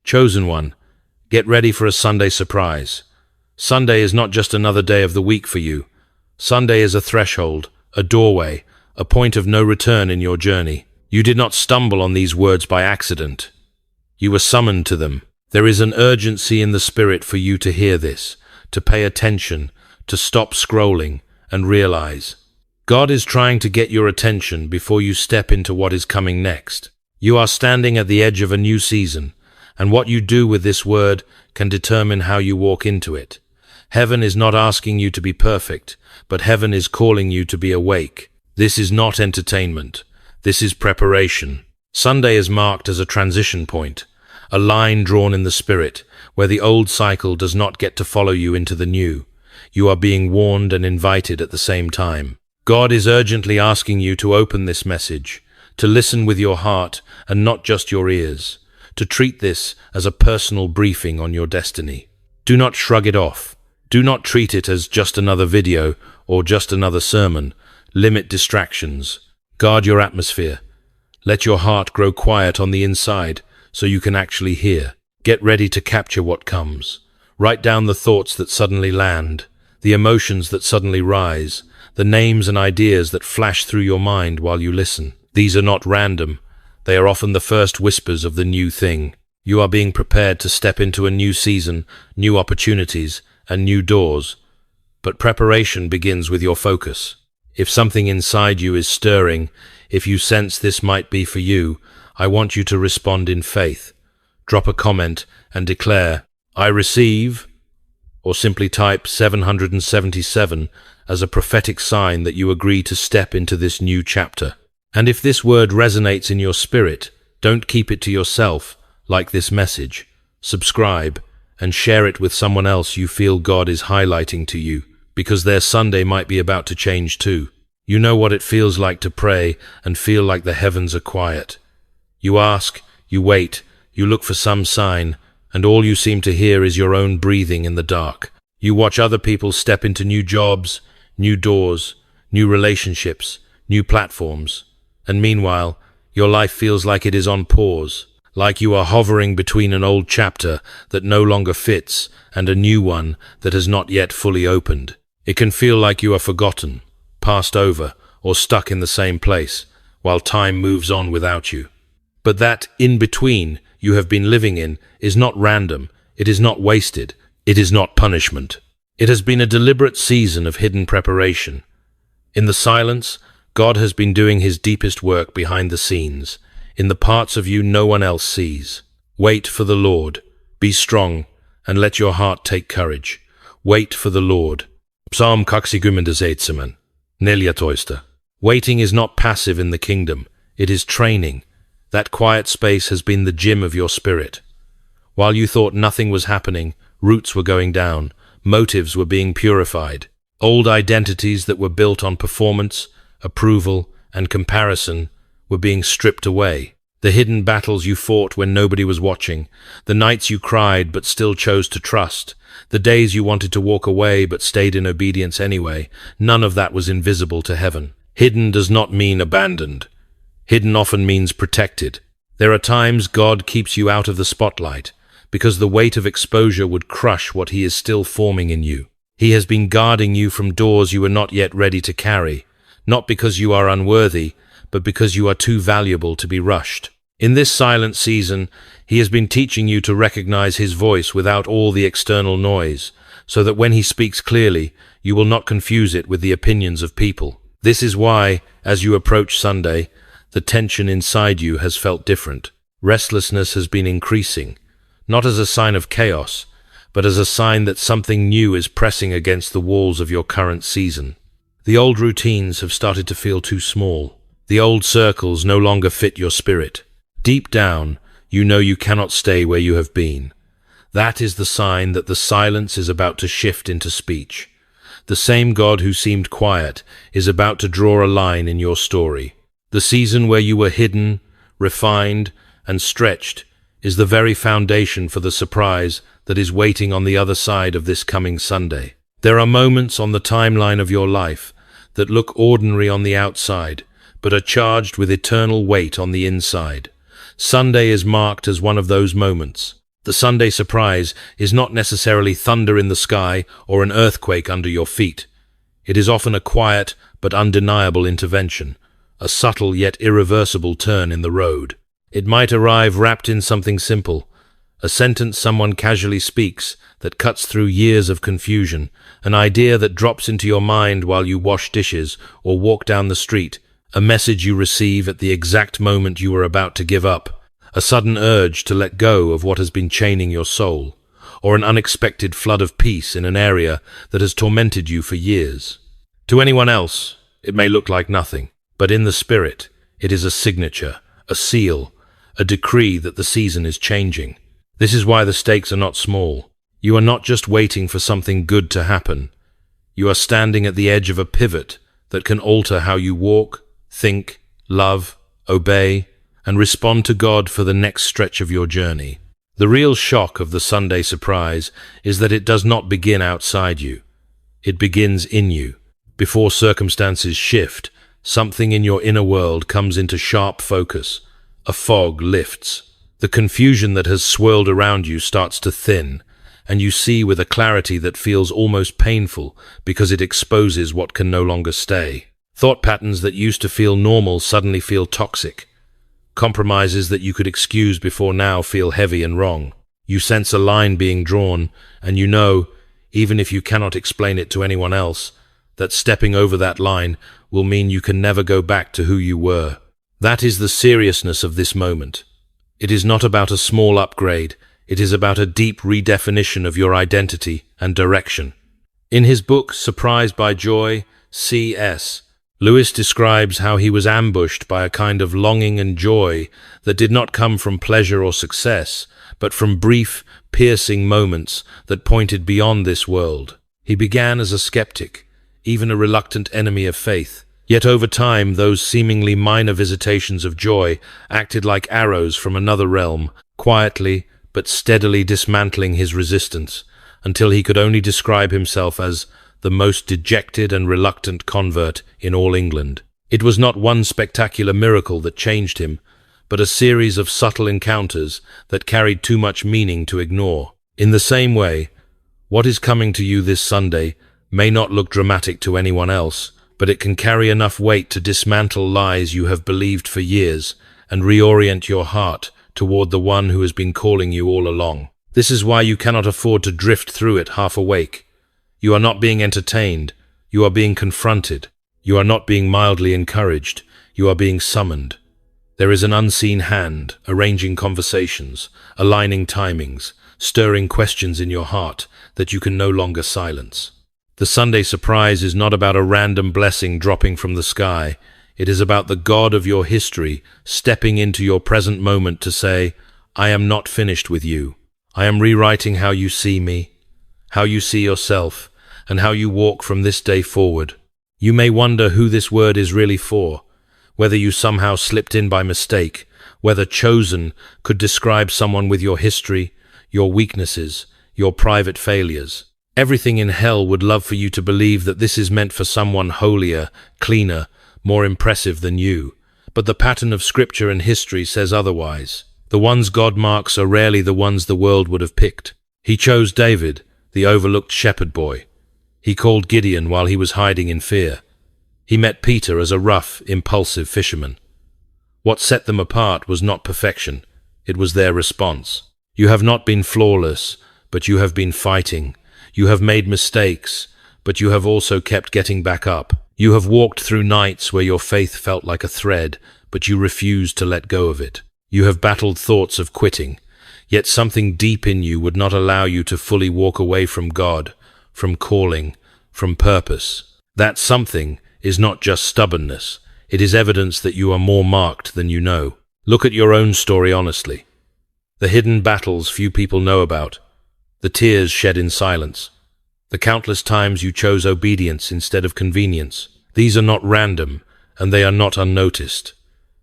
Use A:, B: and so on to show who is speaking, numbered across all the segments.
A: Chosen one, get ready for a Sunday surprise. Sunday is not just another day of the week for you. Sunday is a threshold, a doorway, a point of no return in your journey. You did not stumble on these words by accident. You were summoned to them. There is an urgency in the spirit for you to hear this, to pay attention, to stop scrolling and realize. God is trying to get your attention before you step into what is coming next. You are standing at the edge of a new season, and what you do with this word can determine how you walk into it. Heaven is not asking you to be perfect, but heaven is calling you to be awake. This is not entertainment. This is preparation. Sunday is marked as a transition point, a line drawn in the spirit, where the old cycle does not get to follow you into the new. You are being warned and invited at the same time. God is urgently asking you to open this message, to listen with your heart and not just your ears, to treat this as a personal briefing on your destiny. Do not shrug it off. Do not treat it as just another video or just another sermon. Limit distractions. Guard your atmosphere. Let your heart grow quiet on the inside so you can actually hear. Get ready to capture what comes. Write down the thoughts that suddenly land, the emotions that suddenly rise, the names and ideas that flash through your mind while you listen. These are not random. They are often the first whispers of the new thing. You are being prepared to step into a new season, new opportunities, and new doors. But preparation begins with your focus. If something inside you is stirring, if you sense this might be for you, I want you to respond in faith. Drop a comment and declare, I receive, or simply type 777 as a prophetic sign that you agree to step into this new chapter. And if this word resonates in your spirit, don't keep it to yourself, like this message. Subscribe and share it with someone else you feel God is highlighting to you, because their Sunday might be about to change too. You know what it feels like to pray and feel like the heavens are quiet. You ask, you wait, you look for some sign, and all you seem to hear is your own breathing in the dark. You watch other people step into new jobs, new doors, new relationships, new platforms. And meanwhile, your life feels like it is on pause, like you are hovering between an old chapter that no longer fits and a new one that has not yet fully opened. It can feel like you are forgotten, passed over, or stuck in the same place, while time moves on without you. But that in-between you have been living in is not random, it is not wasted, it is not punishment. It has been a deliberate season of hidden preparation. In the silence, God has been doing his deepest work behind the scenes, in the parts of you no one else sees. Wait for the Lord. Be strong, and let your heart take courage. Wait for the Lord. Psalm 67, Neliatoista. Waiting is not passive in the kingdom, it is training. That quiet space has been the gym of your spirit. While you thought nothing was happening, roots were going down, motives were being purified. Old identities that were built on performance, approval, and comparison were being stripped away. The hidden battles you fought when nobody was watching, the nights you cried but still chose to trust, the days you wanted to walk away but stayed in obedience anyway, none of that was invisible to heaven. Hidden does not mean abandoned. Hidden often means protected. There are times God keeps you out of the spotlight, because the weight of exposure would crush what he is still forming in you. He has been guarding you from doors you are not yet ready to carry, not because you are unworthy, but because you are too valuable to be rushed. In this silent season, he has been teaching you to recognize his voice without all the external noise, so that when he speaks clearly, you will not confuse it with the opinions of people. This is why, as you approach Sunday, the tension inside you has felt different. Restlessness has been increasing, not as a sign of chaos, but as a sign that something new is pressing against the walls of your current season. The old routines have started to feel too small. The old circles no longer fit your spirit. Deep down, you know you cannot stay where you have been. That is the sign that the silence is about to shift into speech. The same God who seemed quiet is about to draw a line in your story. The season where you were hidden, refined, and stretched is the very foundation for the surprise that is waiting on the other side of this coming Sunday. There are moments on the timeline of your life that look ordinary on the outside, but are charged with eternal weight on the inside. Sunday is marked as one of those moments. The Sunday surprise is not necessarily thunder in the sky or an earthquake under your feet. It is often a quiet but undeniable intervention, a subtle yet irreversible turn in the road. It might arrive wrapped in something simple, a sentence someone casually speaks that cuts through years of confusion, an idea that drops into your mind while you wash dishes or walk down the street, a message you receive at the exact moment you are about to give up, a sudden urge to let go of what has been chaining your soul, or an unexpected flood of peace in an area that has tormented you for years. To anyone else, it may look like nothing, but in the spirit, it is a signature, a seal, a decree that the season is changing. This is why the stakes are not small. You are not just waiting for something good to happen. You are standing at the edge of a pivot that can alter how you walk, think, love, obey, and respond to God for the next stretch of your journey. The real shock of the Sunday surprise is that it does not begin outside you. It begins in you. Before circumstances shift, something in your inner world comes into sharp focus. A fog lifts. The confusion that has swirled around you starts to thin, and you see with a clarity that feels almost painful because it exposes what can no longer stay. Thought patterns that used to feel normal suddenly feel toxic. Compromises that you could excuse before now feel heavy and wrong. You sense a line being drawn, and you know, even if you cannot explain it to anyone else, that stepping over that line will mean you can never go back to who you were. That is the seriousness of this moment. It is not about a small upgrade, it is about a deep redefinition of your identity and direction. In his book, Surprised by Joy, C.S., Lewis describes how he was ambushed by a kind of longing and joy that did not come from pleasure or success, but from brief, piercing moments that pointed beyond this world. He began as a skeptic, even a reluctant enemy of faith. Yet over time, those seemingly minor visitations of joy acted like arrows from another realm, quietly but steadily dismantling his resistance, until he could only describe himself as the most dejected and reluctant convert in all England. It was not one spectacular miracle that changed him, but a series of subtle encounters that carried too much meaning to ignore. In the same way, what is coming to you this Sunday may not look dramatic to anyone else, but it can carry enough weight to dismantle lies you have believed for years and reorient your heart toward the one who has been calling you all along. This is why you cannot afford to drift through it half awake. You are not being entertained, you are being confronted. You are not being mildly encouraged, you are being summoned. There is an unseen hand, arranging conversations, aligning timings, stirring questions in your heart that you can no longer silence. The Sunday surprise is not about a random blessing dropping from the sky. It is about the God of your history stepping into your present moment to say, I am not finished with you. I am rewriting how you see me, how you see yourself, and how you walk from this day forward. You may wonder who this word is really for, whether you somehow slipped in by mistake, whether chosen could describe someone with your history, your weaknesses, your private failures. Everything in hell would love for you to believe that this is meant for someone holier, cleaner, more impressive than you. But the pattern of scripture and history says otherwise. The ones God marks are rarely the ones the world would have picked. He chose David, the overlooked shepherd boy. He called Gideon while he was hiding in fear. He met Peter as a rough, impulsive fisherman. What set them apart was not perfection, it was their response. You have not been flawless, but you have been fighting. You have made mistakes, but you have also kept getting back up. You have walked through nights where your faith felt like a thread, but you refused to let go of it. You have battled thoughts of quitting, yet something deep in you would not allow you to fully walk away from God, from calling, from purpose. That something is not just stubbornness, it is evidence that you are more marked than you know. Look at your own story honestly. The hidden battles few people know about, the tears shed in silence, the countless times you chose obedience instead of convenience. These are not random, and they are not unnoticed.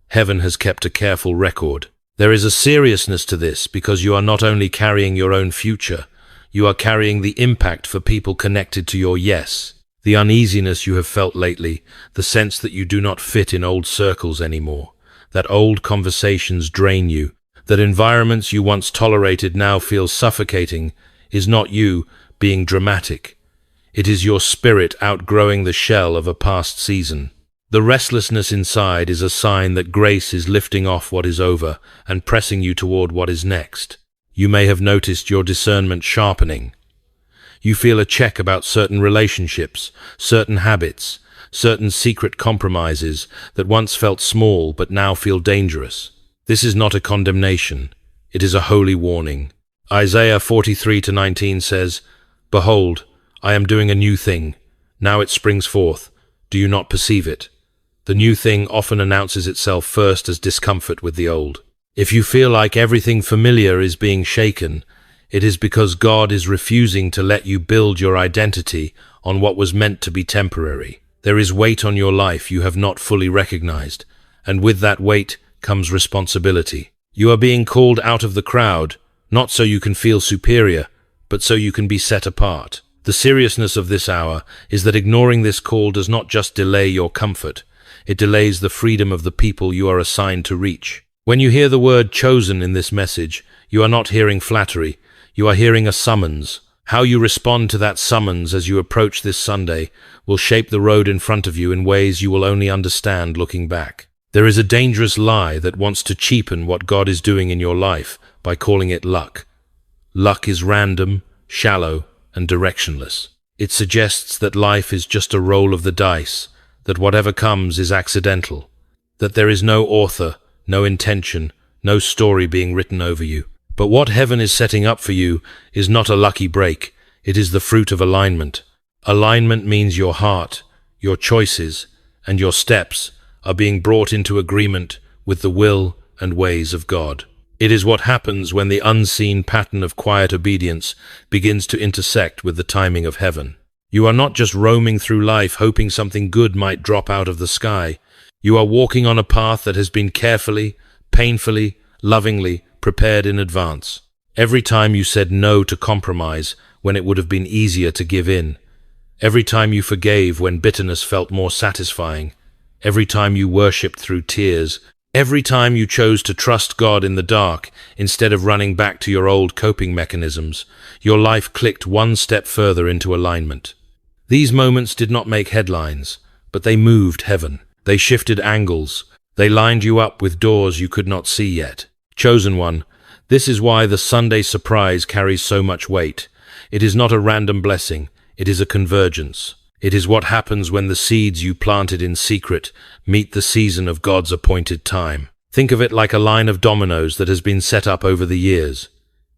A: Heaven has kept a careful record. There is a seriousness to this because you are not only carrying your own future, you are carrying the impact for people connected to your yes. The uneasiness you have felt lately, the sense that you do not fit in old circles anymore, that old conversations drain you, that environments you once tolerated now feel suffocating is not you being dramatic. It is your spirit outgrowing the shell of a past season. The restlessness inside is a sign that grace is lifting off what is over and pressing you toward what is next. You may have noticed your discernment sharpening. You feel a check about certain relationships, certain habits, certain secret compromises that once felt small but now feel dangerous. This is not a condemnation. It is a holy warning. Isaiah 43:19 says, "Behold, I am doing a new thing. Now it springs forth. Do you not perceive it?" The new thing often announces itself first as discomfort with the old. If you feel like everything familiar is being shaken, it is because God is refusing to let you build your identity on what was meant to be temporary. There is weight on your life you have not fully recognized, and with that weight comes responsibility. You are being called out of the crowd, not so you can feel superior, but so you can be set apart. The seriousness of this hour is that ignoring this call does not just delay your comfort, it delays the freedom of the people you are assigned to reach. When you hear the word chosen in this message, you are not hearing flattery, you are hearing a summons. How you respond to that summons as you approach this Sunday will shape the road in front of you in ways you will only understand looking back. There is a dangerous lie that wants to cheapen what God is doing in your life by calling it luck. Luck is random, shallow, and directionless. It suggests that life is just a roll of the dice, that whatever comes is accidental, that there is no author, no intention, no story being written over you. But what heaven is setting up for you is not a lucky break, it is the fruit of alignment. Alignment means your heart, your choices, and your steps are being brought into agreement with the will and ways of God. It is what happens when the unseen pattern of quiet obedience begins to intersect with the timing of heaven. You are not just roaming through life hoping something good might drop out of the sky. You are walking on a path that has been carefully, painfully, lovingly prepared in advance. Every time you said no to compromise when it would have been easier to give in, every time you forgave when bitterness felt more satisfying, every time you worshipped through tears, every time you chose to trust God in the dark instead of running back to your old coping mechanisms, your life clicked one step further into alignment. These moments did not make headlines, but they moved heaven. They shifted angles. They lined you up with doors you could not see yet. Chosen one, this is why the Sunday surprise carries so much weight. It is not a random blessing, it is a convergence. It is what happens when the seeds you planted in secret meet the season of God's appointed time. Think of it like a line of dominoes that has been set up over the years.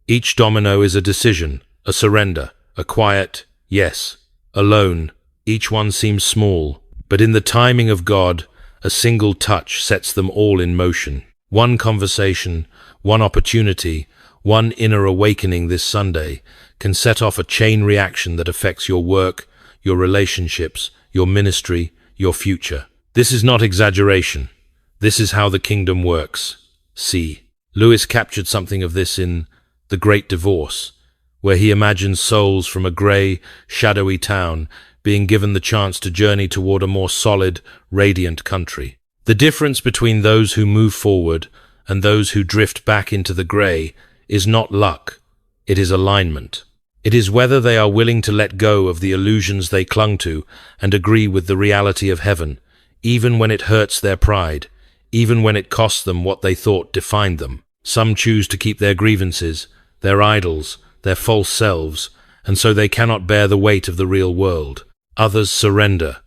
A: Each domino is a decision, a surrender, a quiet yes. Alone, each one seems small, but in the timing of God, a single touch sets them all in motion. One conversation, one opportunity, one inner awakening this Sunday can set off a chain reaction that affects your work, your relationships, your ministry, your future. This is not exaggeration. This is how the kingdom works. See, Lewis captured something of this in The Great Divorce, where he imagines souls from a grey, shadowy town being given the chance to journey toward a more solid, radiant country. The difference between those who move forward and those who drift back into the grey is not luck, it is alignment. It is whether they are willing to let go of the illusions they clung to and agree with the reality of heaven, even when it hurts their pride, even when it costs them what they thought defined them. Some choose to keep their grievances, their idols, their false selves, and so they cannot bear the weight of the real world. Others surrender,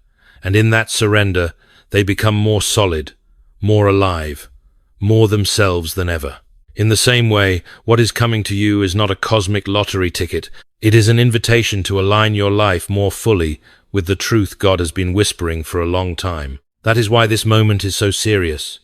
A: and in that surrender, they become more solid, more alive, more themselves than ever. In the same way, what is coming to you is not a cosmic lottery ticket. It is an invitation to align your life more fully with the truth God has been whispering for a long time. That is why this moment is so serious.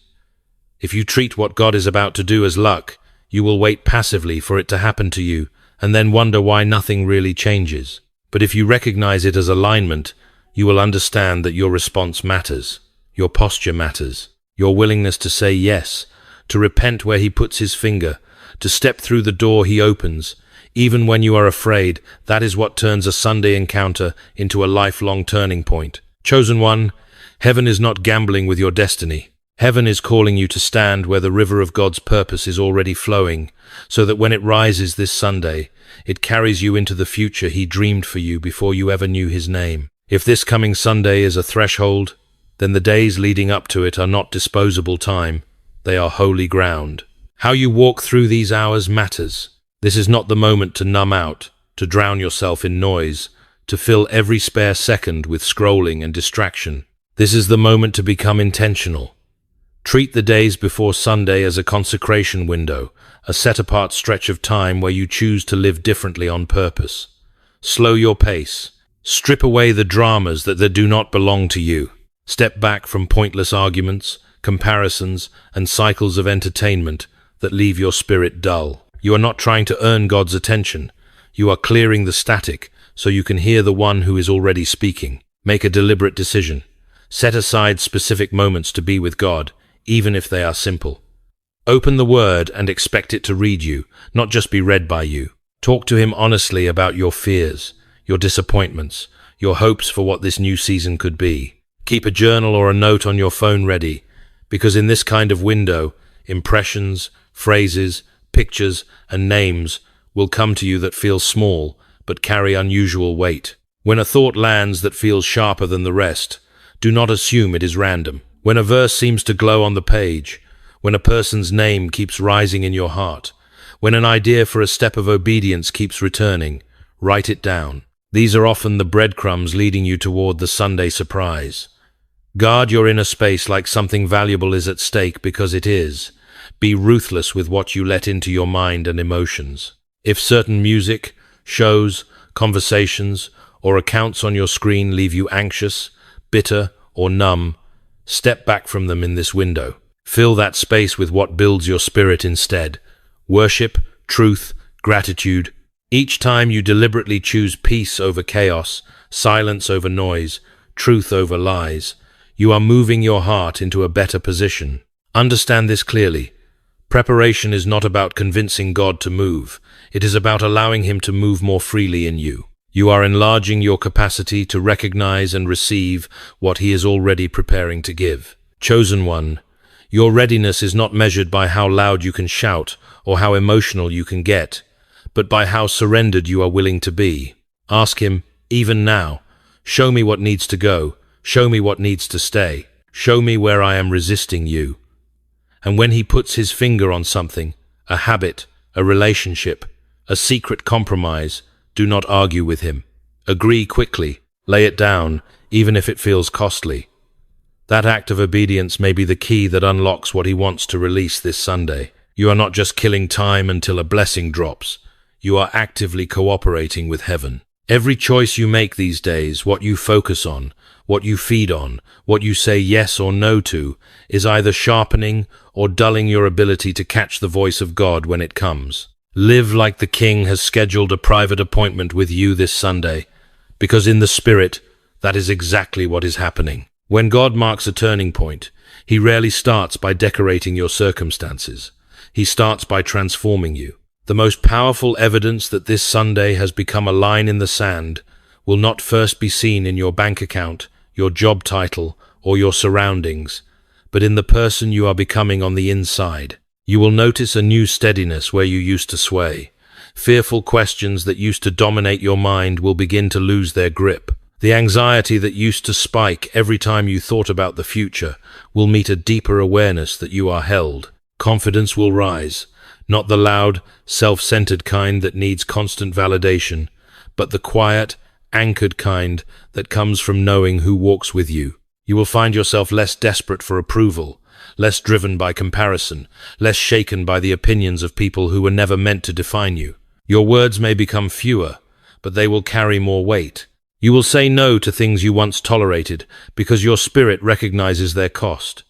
A: If you treat what God is about to do as luck, you will wait passively for it to happen to you and then wonder why nothing really changes. But if you recognize it as alignment, you will understand that your response matters. Your posture matters. Your willingness to say yes, to repent where He puts His finger, to step through the door He opens, even when you are afraid, that is what turns a Sunday encounter into a lifelong turning point. Chosen one, heaven is not gambling with your destiny. Heaven is calling you to stand where the river of God's purpose is already flowing, so that when it rises this Sunday, it carries you into the future He dreamed for you before you ever knew His name. If this coming Sunday is a threshold, then the days leading up to it are not disposable time, they are holy ground. How you walk through these hours matters. This is not the moment to numb out, to drown yourself in noise, to fill every spare second with scrolling and distraction. This is the moment to become intentional. Treat the days before Sunday as a consecration window, a set-apart stretch of time where you choose to live differently on purpose. Slow your pace. Strip away the dramas that do not belong to you. Step back from pointless arguments, comparisons, and cycles of entertainment that leave your spirit dull. You are not trying to earn God's attention. You are clearing the static so you can hear the one who is already speaking. Make a deliberate decision. Set aside specific moments to be with God, even if they are simple. Open the Word and expect it to read you, not just be read by you. Talk to Him honestly about your fears, your disappointments, your hopes for what this new season could be. Keep a journal or a note on your phone ready, because in this kind of window, impressions, phrases, pictures, and names will come to you that feel small but carry unusual weight. When a thought lands that feels sharper than the rest, do not assume it is random. When a verse seems to glow on the page, when a person's name keeps rising in your heart, when an idea for a step of obedience keeps returning, write it down. These are often the breadcrumbs leading you toward the Sunday surprise. Guard your inner space like something valuable is at stake, because it is. Be ruthless with what you let into your mind and emotions. If certain music, shows, conversations, or accounts on your screen leave you anxious, bitter, or numb, step back from them in this window. Fill that space with what builds your spirit instead. Worship, truth, gratitude. Each time you deliberately choose peace over chaos, silence over noise, truth over lies, you are moving your heart into a better position. Understand this clearly. Preparation is not about convincing God to move. It is about allowing Him to move more freely in you. You are enlarging your capacity to recognize and receive what He is already preparing to give. Chosen one, your readiness is not measured by how loud you can shout or how emotional you can get, but by how surrendered you are willing to be. Ask Him, even now, show me what needs to go, show me what needs to stay, show me where I am resisting you. And when He puts His finger on something, a habit, a relationship, a secret compromise, do not argue with Him. Agree quickly, lay it down, even if it feels costly. That act of obedience may be the key that unlocks what He wants to release this Sunday. You are not just killing time until a blessing drops. You are actively cooperating with heaven. Every choice you make these days, what you focus on, what you feed on, what you say yes or no to, is either sharpening or dulling your ability to catch the voice of God when it comes. Live like the King has scheduled a private appointment with you this Sunday, because in the Spirit, that is exactly what is happening. When God marks a turning point, He rarely starts by decorating your circumstances. He starts by transforming you. The most powerful evidence that this Sunday has become a line in the sand will not first be seen in your bank account, your job title, or your surroundings, but in the person you are becoming on the inside. You will notice a new steadiness where you used to sway. Fearful questions that used to dominate your mind will begin to lose their grip. The anxiety that used to spike every time you thought about the future will meet a deeper awareness that you are held. Confidence will rise, not the loud, self-centered kind that needs constant validation, but the quiet, anchored kind that comes from knowing who walks with you. You will find yourself less desperate for approval, less driven by comparison, less shaken by the opinions of people who were never meant to define you. Your words may become fewer, but they will carry more weight. You will say no to things you once tolerated because your spirit recognizes their cost.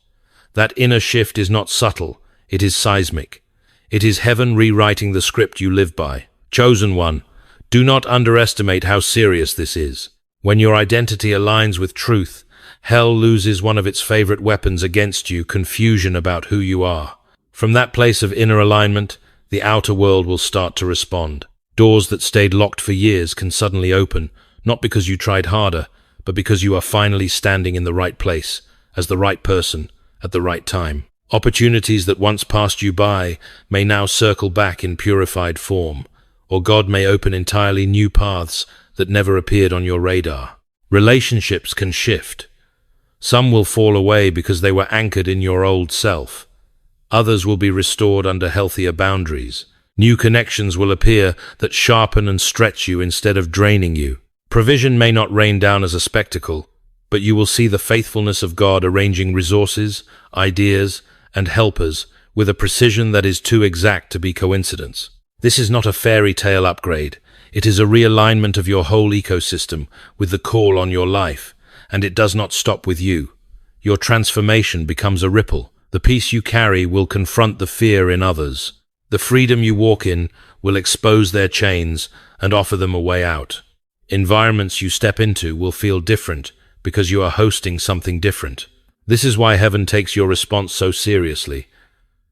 A: That inner shift is not subtle, it is seismic. It is heaven rewriting the script you live by. Chosen one, do not underestimate how serious this is. When your identity aligns with truth, hell loses one of its favorite weapons against you, confusion about who you are. From that place of inner alignment, the outer world will start to respond. Doors that stayed locked for years can suddenly open, not because you tried harder, but because you are finally standing in the right place, as the right person, at the right time. Opportunities that once passed you by may now circle back in purified form, or God may open entirely new paths that never appeared on your radar. Relationships can shift. Some will fall away because they were anchored in your old self. Others will be restored under healthier boundaries. New connections will appear that sharpen and stretch you instead of draining you. Provision may not rain down as a spectacle, but you will see the faithfulness of God arranging resources, ideas, and helpers with a precision that is too exact to be coincidence. This is not a fairy tale upgrade. It is a realignment of your whole ecosystem with the call on your life, and it does not stop with you. Your transformation becomes a ripple. The peace you carry will confront the fear in others. The freedom you walk in will expose their chains and offer them a way out. Environments you step into will feel different because you are hosting something different. This is why heaven takes your response so seriously.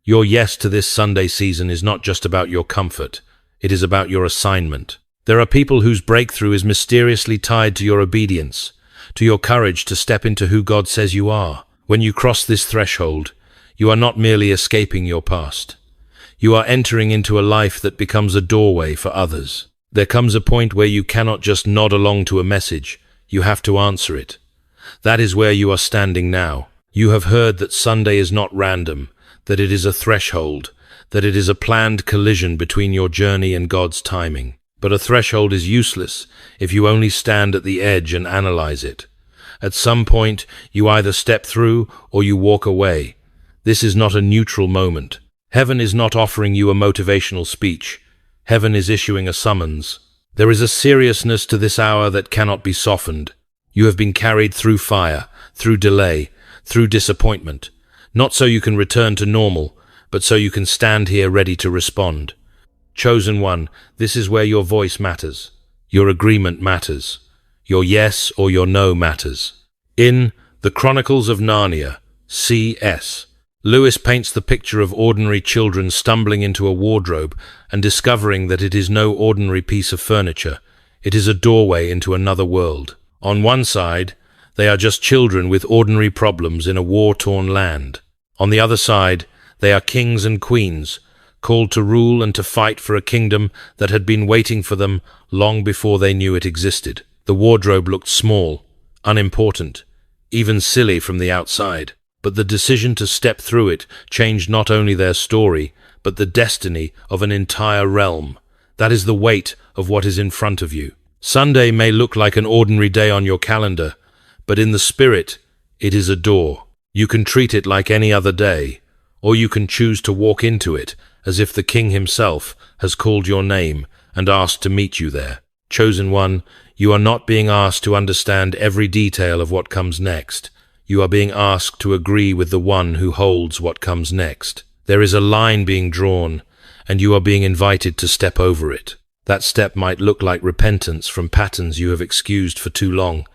A: Your yes to this Sunday season is not just about your comfort. It is about your assignment. There are people whose breakthrough is mysteriously tied to your obedience, to your courage to step into who God says you are. When you cross this threshold, you are not merely escaping your past. You are entering into a life that becomes a doorway for others. There comes a point where you cannot just nod along to a message. You have to answer it. That is where you are standing now. You have heard that Sunday is not random, that it is a threshold, that it is a planned collision between your journey and God's timing. But a threshold is useless if you only stand at the edge and analyze it. At some point, you either step through or you walk away. This is not a neutral moment. Heaven is not offering you a motivational speech. Heaven is issuing a summons. There is a seriousness to this hour that cannot be softened. You have been carried through fire, through delay, through disappointment. Not so you can return to normal, but so you can stand here ready to respond. Chosen one, this is where your voice matters. Your agreement matters. Your yes or your no matters. In The Chronicles of Narnia, C.S. Lewis paints the picture of ordinary children stumbling into a wardrobe and discovering that it is no ordinary piece of furniture. It is a doorway into another world. On one side, they are just children with ordinary problems in a war-torn land. On the other side, they are kings and queens, called to rule and to fight for a kingdom that had been waiting for them long before they knew it existed. The wardrobe looked small, unimportant, even silly from the outside. But the decision to step through it changed not only their story, but the destiny of an entire realm. That is the weight of what is in front of you. Sunday may look like an ordinary day on your calendar, but in the spirit, it is a door. You can treat it like any other day, or you can choose to walk into it as if the King himself has called your name and asked to meet you there. Chosen one, you are not being asked to understand every detail of what comes next. You are being asked to agree with the one who holds what comes next. There is a line being drawn, and you are being invited to step over it. That step might look like repentance from patterns you have excused for too long.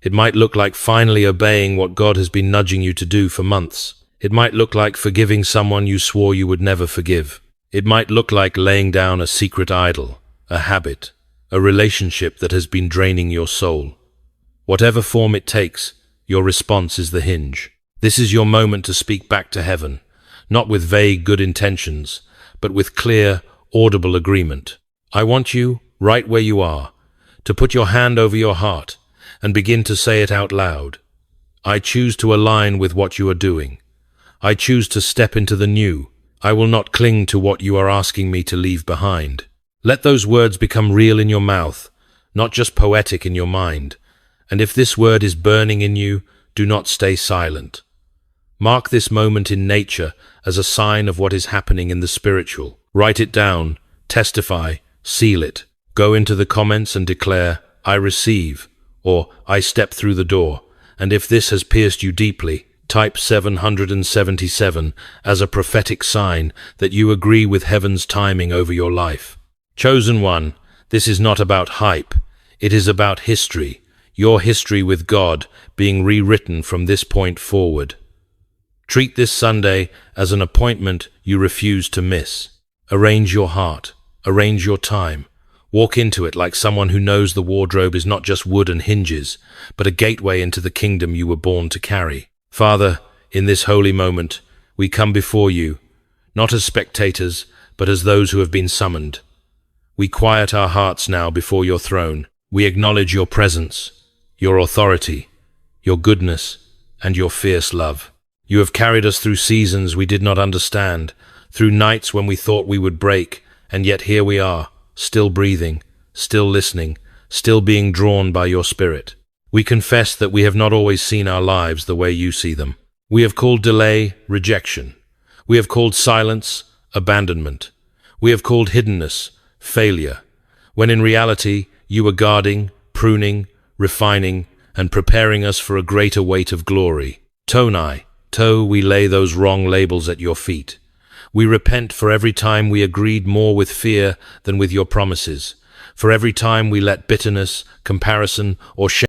A: It might look like finally obeying what God has been nudging you to do for months. It might look like forgiving someone you swore you would never forgive. It might look like laying down a secret idol, a habit, a relationship that has been draining your soul. Whatever form it takes, your response is the hinge. This is your moment to speak back to heaven, not with vague good intentions, but with clear, audible agreement. I want you, right where you are, to put your hand over your heart and begin to say it out loud. I choose to align with what you are doing. I choose to step into the new. I will not cling to what you are asking me to leave behind. Let those words become real in your mouth, not just poetic in your mind. And if this word is burning in you, do not stay silent. Mark this moment in nature as a sign of what is happening in the spiritual. Write it down, testify, seal it. Go into the comments and declare, I receive, or I step through the door. And if this has pierced you deeply, type 777 as a prophetic sign that you agree with heaven's timing over your life. Chosen one, this is not about hype. It is about history. Your history with God being rewritten from this point forward. Treat this Sunday as an appointment you refuse to miss. Arrange your heart. Arrange your time. Walk into it like someone who knows the wardrobe is not just wood and hinges, but a gateway into the kingdom you were born to carry. Father, in this holy moment, we come before you, not as spectators, but as those who have been summoned. We quiet our hearts now before your throne. We acknowledge your presence, your authority, your goodness, and your fierce love. You have carried us through seasons we did not understand, through nights when we thought we would break, and yet here we are, still breathing, still listening, still being drawn by your Spirit. We confess that we have not always seen our lives the way you see them. We have called delay rejection. We have called silence abandonment. We have called hiddenness failure, when in reality you were guarding, pruning, refining, and preparing us for a greater weight of glory. We lay those wrong labels at your feet. We repent for every time we agreed more with fear than with your promises, for every time we let bitterness, comparison, or shame